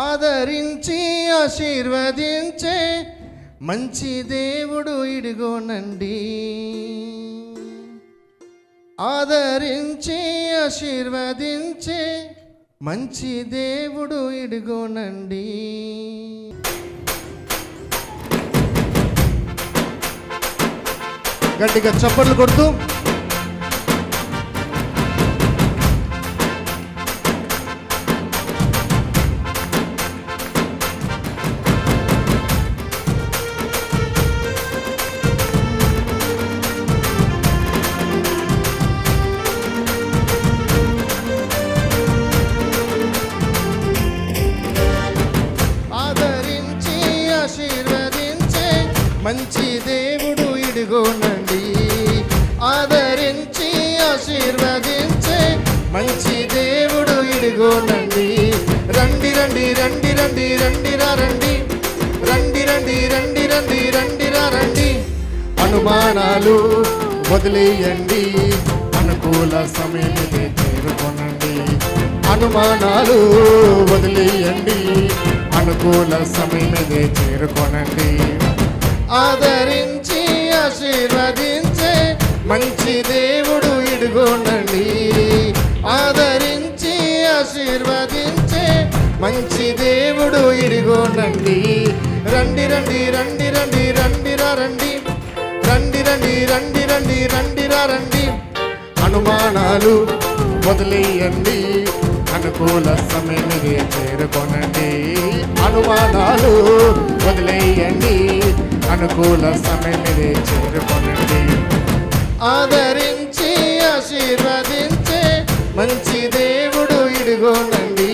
ఆదరించి ఆశీర్వదించే మంచి దేవుడు ఇడిగోనండి. ఆదరించి ఆశీర్వదించే మంచి దేవుడు ఇడిగోనండి. గట్టిగా చప్పట్లు కొడుతూ మంచి దేవుడు ఇడిగోనండి. ఆదరించి ఆశీర్వదించే మంచి దేవుడు ఇడిగోనండి. రండి రండి రండి రండి రండి రండి రండి రండి రండి రండి రండి రండి. అనుమానాలు వదిలేయండి, అనుకూల సమయాన్ని చేరుకోనండి. అనుమానాలు వదిలేయండి, అనుకూల సమయాన్ని చేరుకోనండి. ఆదరించి ఆశీర్వదించే మంచి దేవుడు ఇడిగోనండి. ఆదరించి ఆశీర్వదించే మంచి దేవుడు ఇడిగోనండి. రండి రండి రండి రండి రండి రండి రండి రండి రండి రండి రండి రండి. అనుమానాలు వదిలేయండి, అనుకూల సమయాన్ని చేరుకోనండి. అనుమానాలు వదిలేయండి, అనుకూల సమయాన్ని చేరుకోనండి. ఆదరించి ఆశీర్వదించే మంచి దేవుడు ఇడిగోనండి.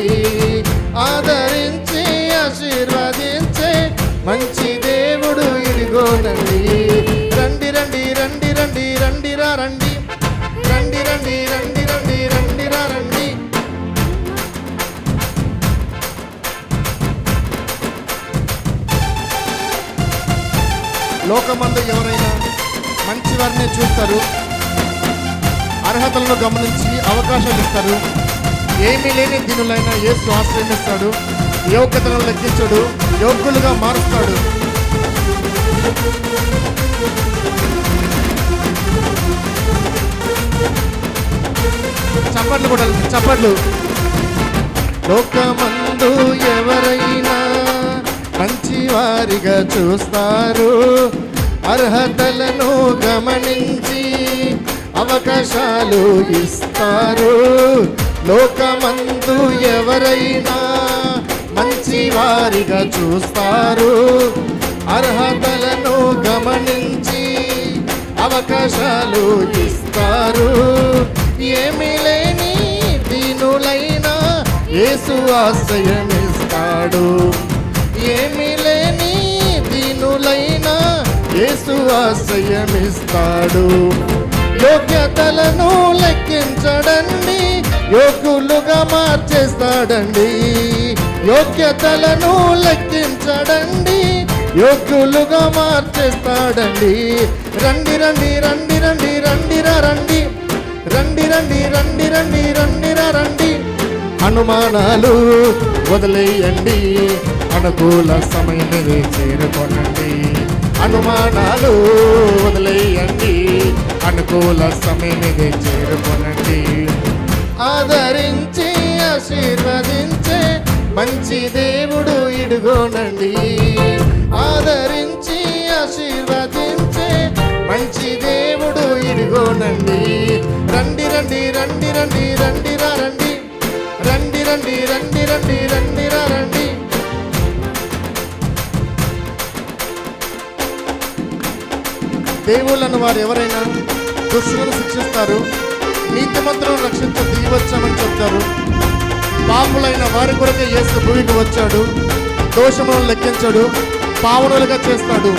ఆదరించి ఆశీర్వదించే మంచి దేవుడు ఇడిగోనండి. రండి రండి రండి రండి రండి రండి రండి రండి రండి రండి రండి రండి. లోకమందు ఎవరైనా మంచి వారిని చూస్తారు, అర్హతలను గమనించి అవకాశాలు ఇస్తారు. ఏమీ లేని దీనులైనా యేసు ఆశ్రయిస్తాడు, యోగ్యతలను లెక్కించడు, యోగ్యులుగా మారుస్తాడు. చప్పట్లు కొట్టాలి, చప్పట్లు. లోకమందు ఎవరైనా మంచి వారిగా చూస్తారు, అర్హతలను గమనించి అవకాశాలు ఇస్తారు. లోకమందు ఎవరైనా మంచి వారిగా చూస్తారు, అర్హతలను గమనించి అవకాశాలు ఇస్తారు. ఏమీ లేని దీనులైనా యేసు ఆశ్రయమిస్తాడు. ఏమీ లేని దీనులైనా యేసు ఆశ్రయమిస్తాడు. యోగ్యతలను లెక్కించడండి, యోగ్యులుగా మార్చేస్తాడండి. యోగ్యతలను లెక్కించడండి, యోగ్యులుగా మార్చేస్తాడండి. రండి రండి రండి రండి రండి రండి రండి రండి రండి రండి రండి రండి. అనుమానాలు వదిలేయండి, అనుకూల సమయాన్ని చేరుకోనండి. అనుమానాలు వదిలేయండి, అనుకూల సమయాన్ని చేరుకోనండి. ఆదరించి ఆశీర్వదించే మంచి దేవుడు ఇడిగోనండి. ఆదరించి ఆశీర్వదించే మంచి దేవుడు ఇడిగోనండి. రండి రండి రండి రండి రండి రండి రండి రండి రండి రండి రండి రండి. దేవుళ్ళను వారు ఎవరైనా దుష్టులను శిక్షిస్తారు, నీతిమంతులను రక్షించ దిగివచ్చామని చెప్తారు. పాపులైన వారి కొరకే యేసు భూమికి వచ్చాడు, దోషములను లెక్కించాడు, పావనులుగా చేస్తాడు.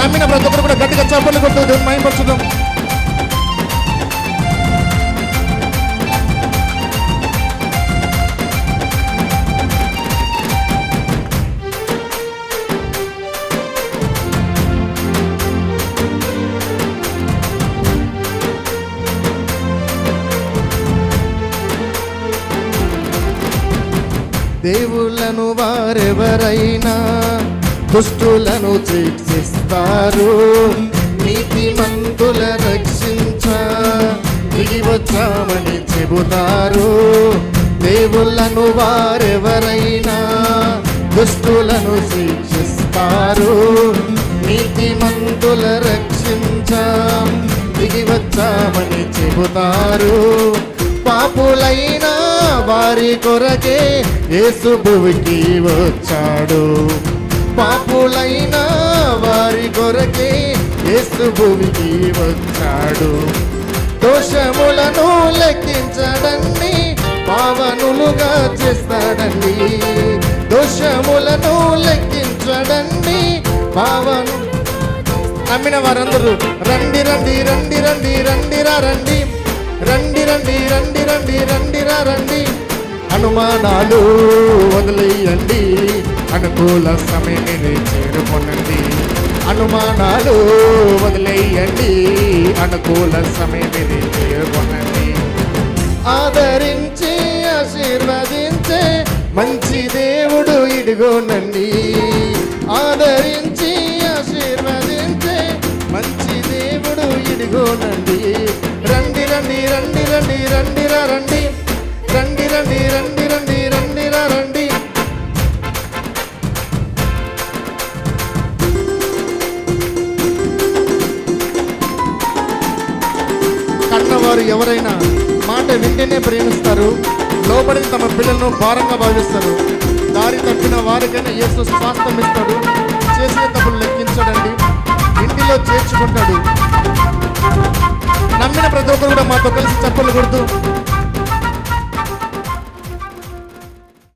నమ్మిన ప్రతి ఒక్కరు కూడా గట్టిగా చప్పట్లు కొడుతూ దేవుని మహిమపరచుదాం. దేవుళ్ళను వారెవరైనా దుష్టులను శిక్షిస్తారు, నీతిమంతుల రక్షించ దిగి వచ్చామని చెబుతారు. దేవుళ్ళను వారెవరైనా దుష్టులను శిక్షిస్తారు, నీతిమంతుల రక్షించ దిగి వచ్చామని చెబుతారు. పాపులైన వారి కొరకే యేసు భూమికి వచ్చాడు, పాపులైన వారి కొరకే యేసు భూమికి వచ్చాడు. దోషములను లెక్కించడండి, పావనులుగా చేస్తాడండి. దోషములను లెక్కించడండి, పావను. నమ్మిన వారందరూ రండి రండి రండి రండి రండిరా రండి, రండి రండి రండి రండి రండిరా రండి. అనుమానాలు వదిలేయండి, అనుకూల సమయాన్ని చేరుకొనండి. అనుమానాలు వదిలేయండి, అనుకూల సమయాన్ని చేరుకొనండి. ఆదరించి ఆశీర్వదించే మంచి దేవుడు ఇదిగోనండి. ఆదరించి ఆశీర్వదించే మంచి దేవుడు ఇదిగోనండి. రండి రండి రండి రండి రండిరా రండి, రండి రండి రండి రండి రండిరా రండి. కన్నవారు ఎవరైనా మాట వింటేనే ప్రేమిస్తారు, లోబడి తమ పిల్లలను భారంగా భావిస్తారు. దారి తప్పిన వారికైనా యేసు స్వాస్థ్యం ఇస్తాడు, చేసిన తప్పులు లెక్కించడండి, ఇంటిలో చేర్చుకుంటాడు. నమ్మిన ప్రతి ఒక్కరు కూడా మాతో కలిసి చప్పట్లు కొడుతూ